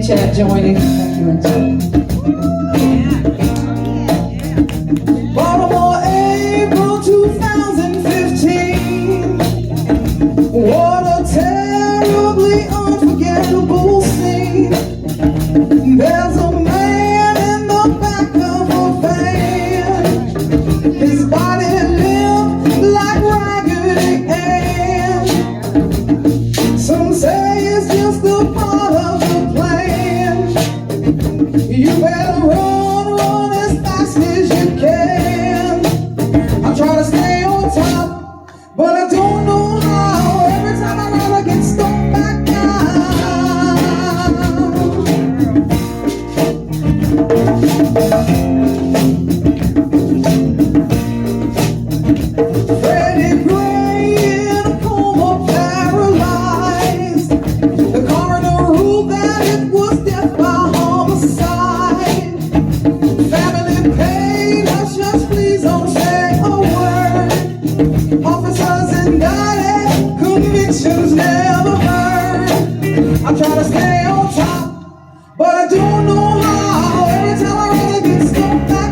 chat joining. Thank you, in chat. Baltimore, April 2015. What a terribly unforgettable scene. There's a man in the back of a van. His body limp like Raggedy Ann. Some say it's just a part of the plan. You better run as fast as you can. I try to stay on top, but I don't know how. Every time I run, I get stuck back Freddie Gray in a coma, paralyzed. The coroner ruled that it was death by homicide. Family paid, hush, hush, please don't say a word. Officers indicted, convictions never heard. I try to stay on top, but I don't know how. Every time I run, I get stuck back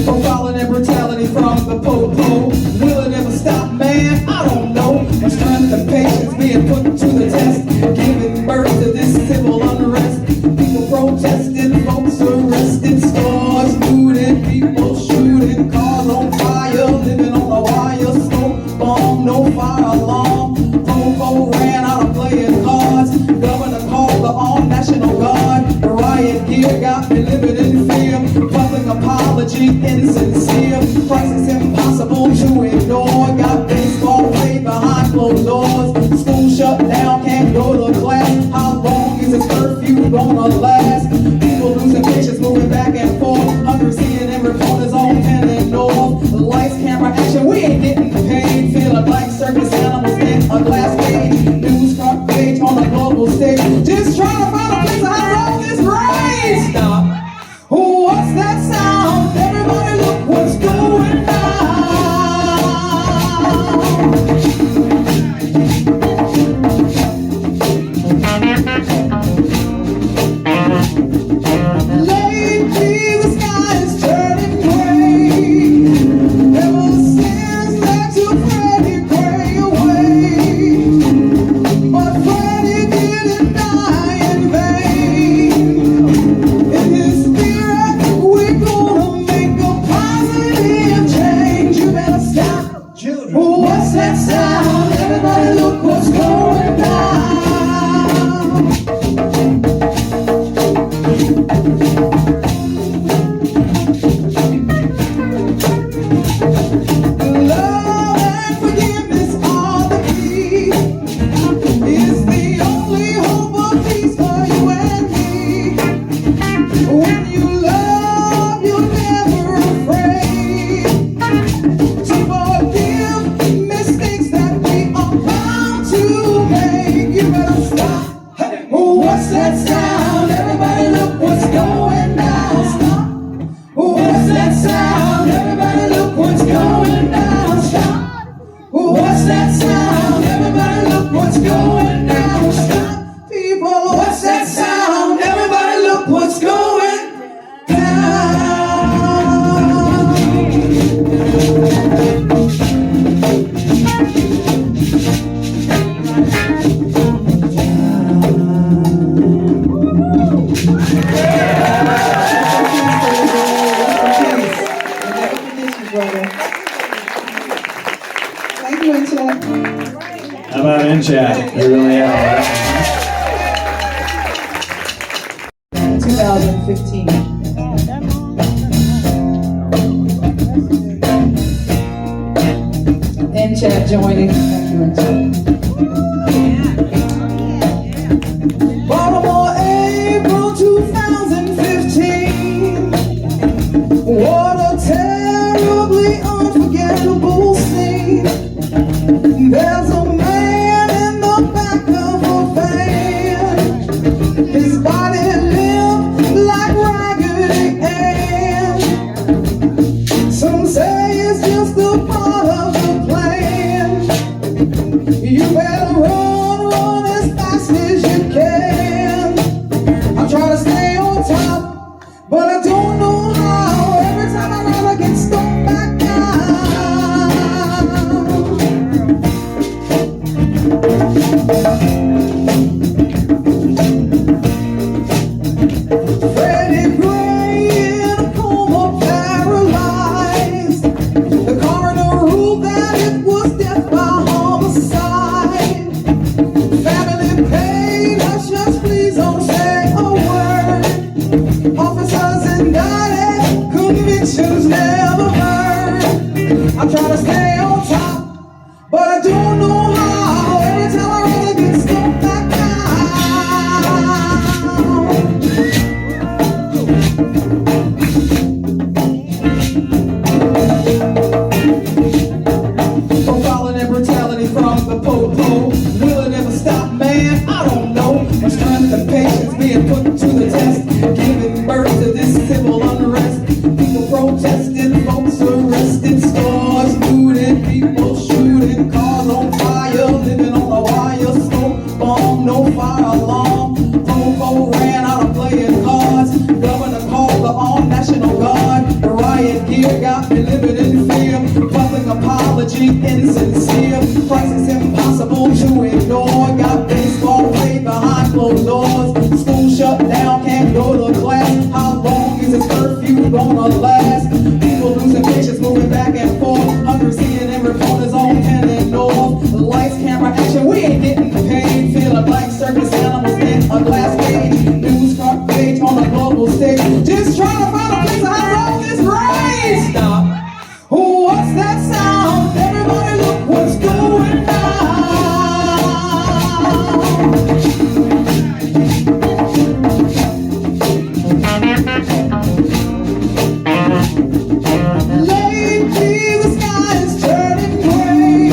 profiling and brutality from the po-po. Will it ever stop, man? I don't know. My strength and patience being put to the test, giving birth to this civil unrest. People protesting, folks arrested, stores looting, people shooting, cars on fire, living on the wire. Smoke bomb, no fire alarm. Po-po ran out of playing cards. Governor called the armed National Guard. The riot gear got me living in fear. Public apology insincere. Crisis impossible to ignore. Got baseball played behind closed doors. School shut down, can't go to class. How long is this curfew gonna last? People losing patience, moving back and forth. Hungry seeing and reporters on 10 and north. Lights, camera, action, we ain't getting paid. Feeling like circus animals in a glass cage. News front page on a global stage. Just trying to find a place to roll this rain. Stop. What's that sound? Everybody look what's going on. Lately the sky is turning gray. Ever since that took Freddie Gray away. But Freddie didn't die in vain. In his spirit we're gonna make a positive change. You better stop. What's that sound? Everybody look what's going on. Love and forgiveness are the key. It's the only hope of peace for you and me. When you love, you're never afraid to forgive mistakes that we are bound to make. You better stop. What's that sound? Everybody look what's going down. Stop. What's that sound? Everybody look what's going down. Stop. What's that sound? Everybody look what's going down. Stop. People, what's that sound? Everybody look what's going down. Thank you, in chat. How about in chat? They really are. 2015. In chat joining. Thank you, in chat. Baltimore, April 2015. What a terribly unforgettable scene. There's a man in the back of a van. His body limp like Raggedy Ann. try to stay on top, but I don't know how. Every time I run, I get stuck back Freddie Gray in a coma, paralyzed. The coroner ruled that it was death by homicide. Family pain, hush, hush, please don't say a word. Officers indicted, convictions never heard. I try to stay on top, but I don't know how. Every time I run, I get stuck back profiling and brutality from the po-po. Will it ever stop, man? I don't know. My strength and patience being put to the test, giving birth to this civil unrest. People protesting, folks arrested, stores looting, people shooting, cars on fire, living on a wire, smoke bomb, no fire alarm. Po-po ran out of playing cards. Governor called the all-national guard. The riot gear got me living in fear. Public apology insincere. Crisis impossible to ignore. Got baseball played behind closed doors. School shut down, can't go to class. How long is this curfew gonna last? People losing patience, moving back and forth. Hungry CNN reporters on 10 and north. Lights, camera, action, we ain't getting paid. Feeling like circus animals in a glass cage. News front page on a global stage. Just trying to find a place to hide all this rain. Stop. What's that sound? Everybody look what's going down. Lately the sky is turning gray.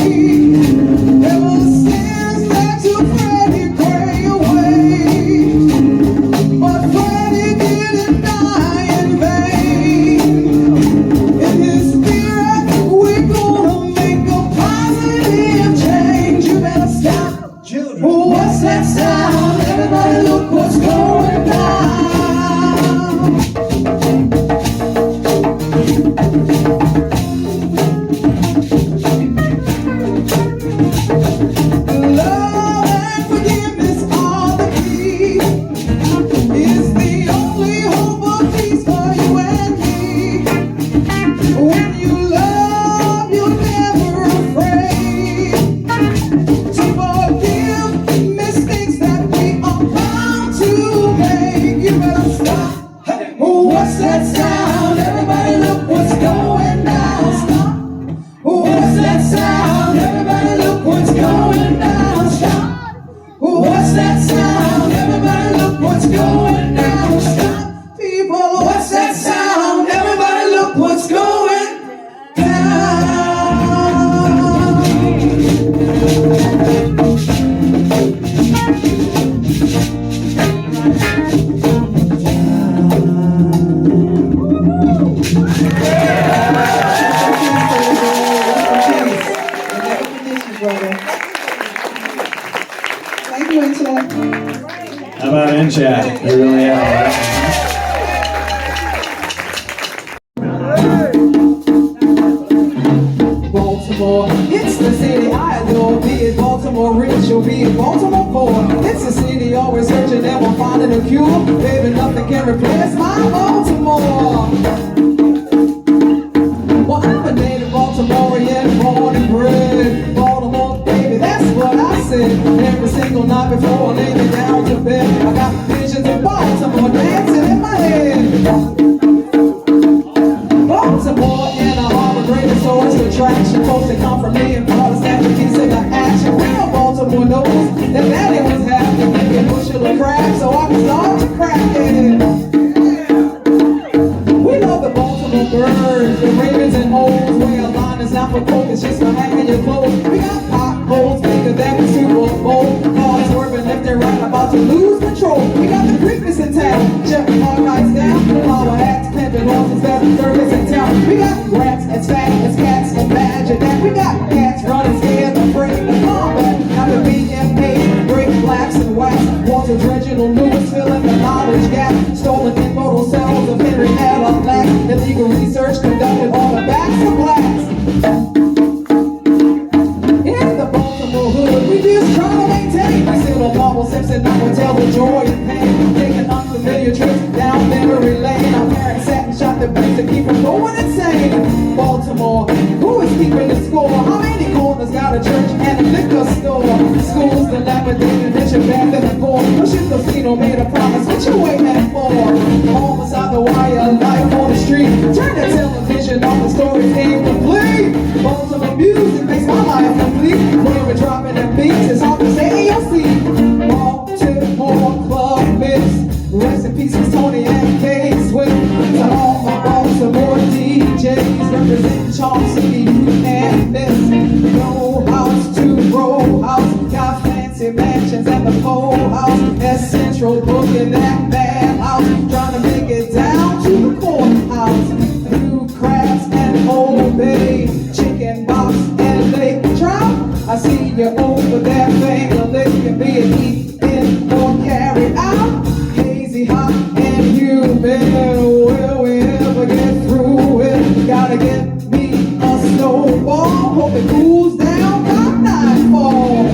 Ever since that took Freddie Gray away. But Freddie didn't die in vain. In his spirit we're gonna make a positive change. You better stop. What's that sound? Everybody look what's going down. Love and forgiveness are the key. It's the only hope of peace for you and me. When you love, you're never afraid to forgive mistakes that we are bound to make. You better stop. What's that sound? Everybody look what's going down. Stop. What's that sound? Everybody look what's going down. Stop. What's that sound? Everybody look what's going down. Stop. People, what's that sound? Everybody look what's going down. Thank you, Incha. How about in chat? They really have. Baltimore, it's the city I adore. Be it Baltimore rich or be it Baltimore poor, it's a city always searching and we're finding a cure. Baby, nothing can replace my Baltimore. Well, I'm a native Baltimorean, born and bred. Baltimore, baby, that's what I said. Every single night before I lay me down to bed, I got visions of Baltimore dancing in my head. Baltimore in a harbor, greatest source of attraction. Folks that come from me and parts that the keys to the action. Real Baltimore knows that that ain't what's happening. Make a bushel of crab so I can start to crack it. Stolen immortal cells of Henrietta Lacks. Illegal research conducted on the backs of blacks. In the Baltimore hood, we just try to maintain. We sit on marble steps and I will tell the joy and pain. Taking unfamiliar trips down memory lane. Our parents sat and shot the beats to keep them going insane. Baltimore, who is keeping the score? How many corners got a church and a liquor store? Schools dilapidated, Bishop back in the poor. Pushing casino made a promise, what you waiting for? Home beside the wire, life on the street. Turn the television on, the stories ain't complete. Baltimore music makes my life complete. When we're dropping the beats, it's hard to say you'll see. Baltimore Club Mix. Rest in peace, Miss Tony and K Swift. To all my Baltimore DJs representing Charm City, you can't miss. No house to row house, got fancy mansions at the pole house. That's Central booking that bad house, trying to make it down to the courthouse. New crabs and Old Bay, chicken box and lake trout. I see you over there, finger licking, being eaten or carried out. Hot and humid, will we ever get through it? Gotta get me a snowball, hope it cools down by nightfall.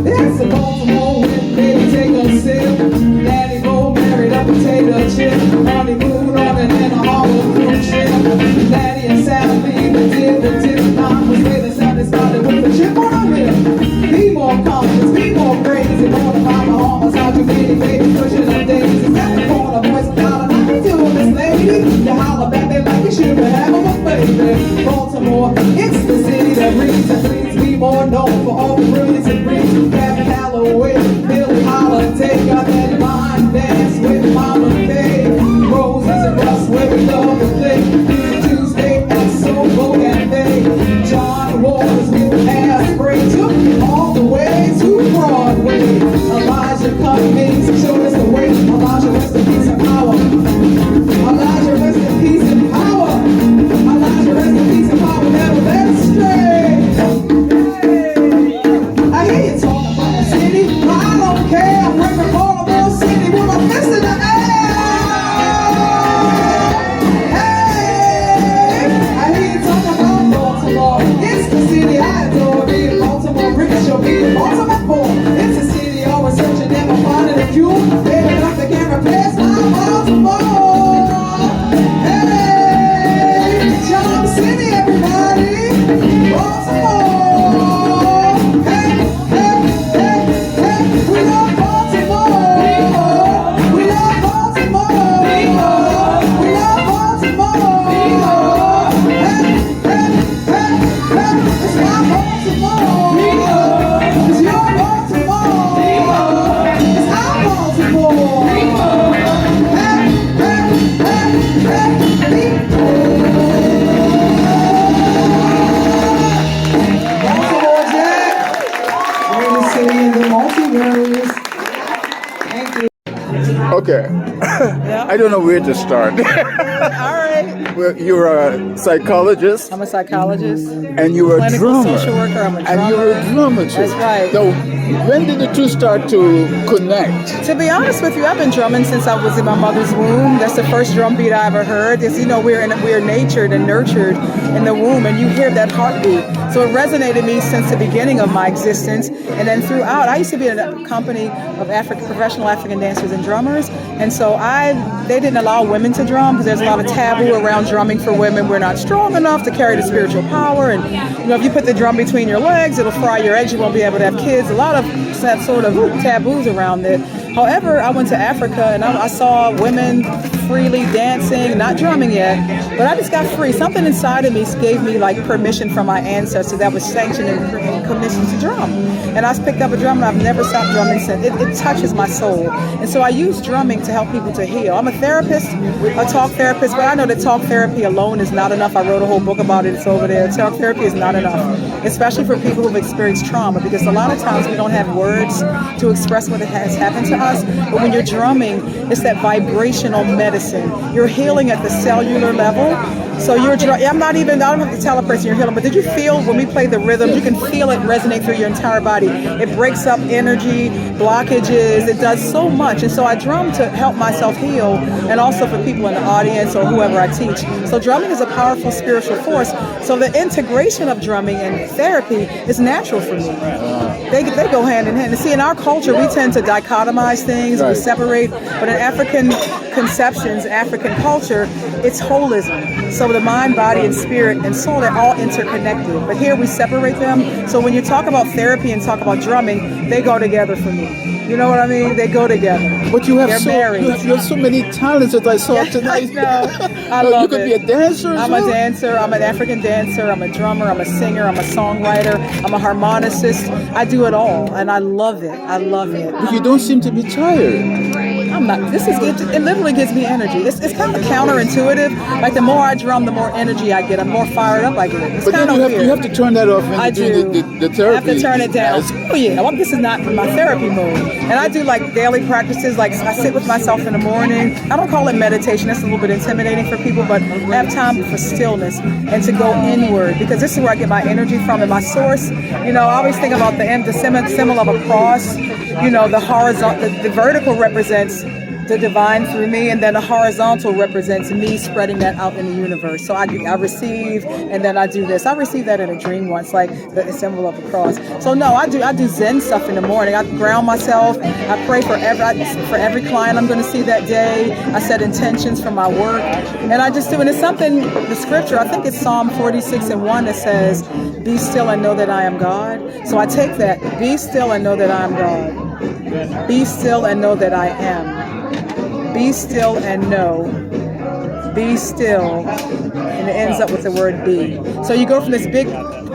It's a Baltimore wind, baby, take a sip. Daddy Bo married a potato chip. Honeymoon on and in a hollow cruise ship. Daddy and Sally, the dip, mom was waiting satisfied with a chip on her lip. Be more confident, be more crazy, more than mama almost out your baby, pushing up daisies. Got the corner voice about it, I can do this lady. You holler back there like you should, but have a baby. Baltimore, it's the city that reads and bleeds. Be more known for all the brilliance and breeds. Gavin Calloway, Billie Holiday, got that line dance with Mama Kay. Roses and Russ, where we love to play. Tuesday at Soho Cafe. John Waters with hairspray took all the way to Broadway. Elijah Cummings showed us the way. Elijah, rest in peace and power. Elijah, rest in peace and power. Elijah, rest in peace and power. Never led astray. I hear you talking about the city, but I don't care. I'm from Baltimore City with my fist in the air. Hey, I hear you talking about Baltimore. It's the city I adore. Being Baltimore, rich, you'll be in Baltimore poor. It's a city always searching, never finding a cure. Baby, enough to can't replace my Baltimore. Hey, John City, everybody. Baltimore. Hey, hey, hey, hey. We love Baltimore. We love Baltimore. We love Baltimore. Hey, hey, hey, hey. It's my Baltimore. It's your Baltimore. It's our Baltimore. Hey, hey, hey, hey. Baltimore Jack, greatest city in the multiverse. Thank you. Okay. I don't know where to start. All right. Well, you're a psychologist I'm a psychologist. and you're a Clinical drummer. social worker. I'm a And drummer. you're a drummer too. That's right. So when did the two start to connect? To be honest with you, I've been drumming since I was in my mother's womb. That's the first drum beat I ever heard. Is, you know, we're natured and nurtured in the womb, and you hear that heartbeat. So it resonated with me since the beginning of my existence. And then throughout, I used to be in a company of professional African dancers and drummers. And so they didn't allow women to drum because there's a lot of taboo around drumming for women. We're not strong enough to carry the spiritual power. And, you know, if you put the drum between your legs, it'll fry your eggs. You won't be able to have kids. A lot of that sort of taboos around it. However, I went to Africa and I saw women freely dancing, not drumming yet, but I just got free. Something inside of me gave me like permission from my ancestors that was sanctioned and commissioned to drum. And I picked up a drum and I've never stopped drumming since. It touches my soul. And so I use drumming to help people to heal. I'm a therapist, a talk therapist, but I know that talk therapy alone is not enough. I wrote a whole book about it. It's over there. Talk therapy is not enough, especially for people who've experienced trauma, because a lot of times we don't have words to express what has happened to us. But when you're drumming, it's that vibrational medicine. You're healing at the cellular level. So you're, I'm not even, I don't have to tell a person you're healing, but did you feel when we play the rhythm, you can feel it resonate through your entire body. It breaks up energy, blockages, it does so much. And so I drum to help myself heal and also for people in the audience or whoever I teach. So drumming is a powerful spiritual force. So the integration of drumming and therapy is natural for me. They go hand in hand. And see, in our culture, we tend to dichotomize things, we separate, but in African conceptions, African culture, it's holism. So the mind, body, and spirit and soul, they're all interconnected. But here we separate them. So when you talk about therapy and talk about drumming, they go together for me. You know what I mean? They go together. But you have married. You have so many talents that I saw tonight. I know. I love you could be a dancer. I'm a dancer. I'm an African dancer. I'm a drummer. I'm a singer. I'm a songwriter. I'm a harmonicist. I do it all, and I love it. I love it. But you don't seem to be tired. I'm not. It literally gives me energy. It's kind of counterintuitive. Like the more I drum, the more energy I get. I'm more fired up I get. It's But kind then of you have to turn that off when I you do the therapy. I have to turn it down. Oh yeah. Well, this is not my therapy mode. And I do like daily practices. Like I sit with myself in the morning. I don't call it meditation. That's a little bit intimidating for people. But I have time for stillness and to go inward because this is where I get my energy from and my source. You know, I always think about the symbol of a cross. You know, the horizontal, the vertical represents the divine through me, and then the horizontal represents me spreading that out in the universe. So I receive, and then I do this. I received that in a dream once, like the symbol of a cross. So no, I do Zen stuff in the morning. I ground myself. I pray for every client I'm going to see that day. I set intentions for my work, and I just do. And it's something, the scripture, I think it's Psalm 46:1 that says, "Be still and know that I am God." So I take that, be still and know that I am God. Be still and know that I am. Be still and know. Be still. And it ends up with the word be. So you go from this big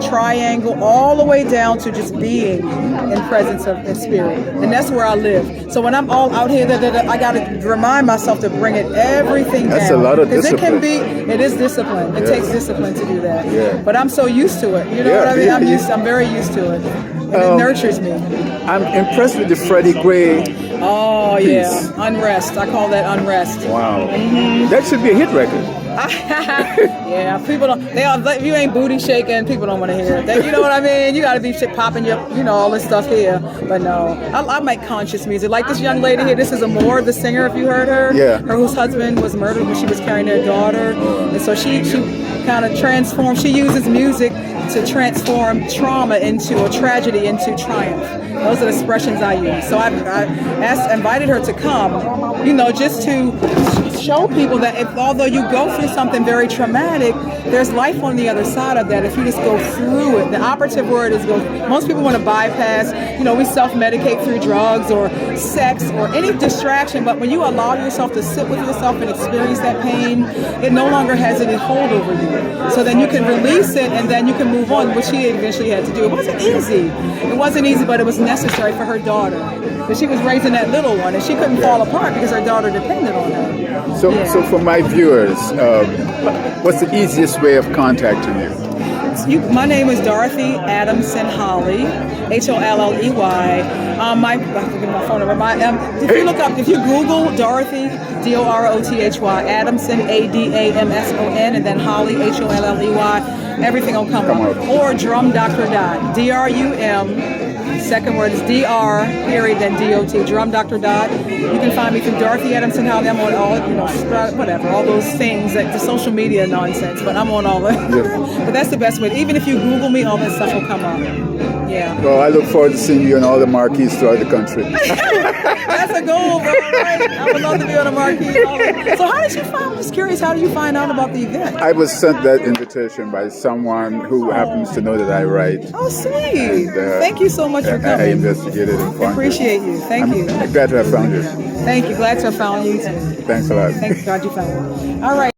triangle all the way down to just being in presence of in spirit. And that's where I live. So when I'm all out here, I got to remind myself to bring everything down. That's a lot of discipline. Because it is discipline. It takes discipline to do that. Yeah. But I'm so used to it. You know what I mean? I'm very used to it. And it nurtures me. I'm impressed with the Freddie Gray. Oh, piece. Yeah. Unrest. I call that unrest. Wow. That should be a hit record. Yeah, people don't. If you ain't booty shaking, people don't want to hear it. You know what I mean? You got to be shit popping your, all this stuff here. But no, I make conscious music. Like this young lady here. This is Amore, the singer. If you heard her, her whose husband was murdered when she was carrying their daughter, and so she kind of transformed. She uses music to transform trauma into a tragedy into triumph. Those are the expressions I use. So I invited her to come, just to show people that although you go through something very traumatic, there's life on the other side of that if you just go through it. The operative word is go. Most people want to bypass, we self-medicate through drugs or sex or any distraction, but when you allow yourself to sit with yourself and experience that pain, it no longer has any hold over you. So then you can release it and then you can move on, which she eventually had to do. It wasn't easy. It wasn't easy, but it was necessary for her daughter. But she was raising that little one and she couldn't fall apart because her daughter depended on her. So for my viewers, what's the easiest way of contacting you? My name is Dorothy Adamson Holley, Holley. I have to give my phone number. If you Google Dorothy, Dorothy, Adamson, Adamson, and then Holley, Holley, everything will come up. Or Drum Dr. Dot, DRUM. Second word is DR, period, then DOT, Drum Dr. Dot. You can find me through Dorothy Adamson Holley. I'm on all, whatever, all those things, like the social media nonsense, but I'm on all of it. But that's the best way. Even if you Google me, all that stuff will come up. Yeah. Well, I look forward to seeing you on all the marquees throughout the country. That's a goal, bro. Right? I would love to be on a marquee. So how did you find, I'm just curious, how did you find out about the event? I was sent that invitation by someone who happens to know that I write. Oh, sweet. And, thank you so much for coming. I investigated and found Appreciate you. Thank you. I'm glad to have found you. Thank you. Glad to have found you too. Thanks a lot. Thank God you found me. All right.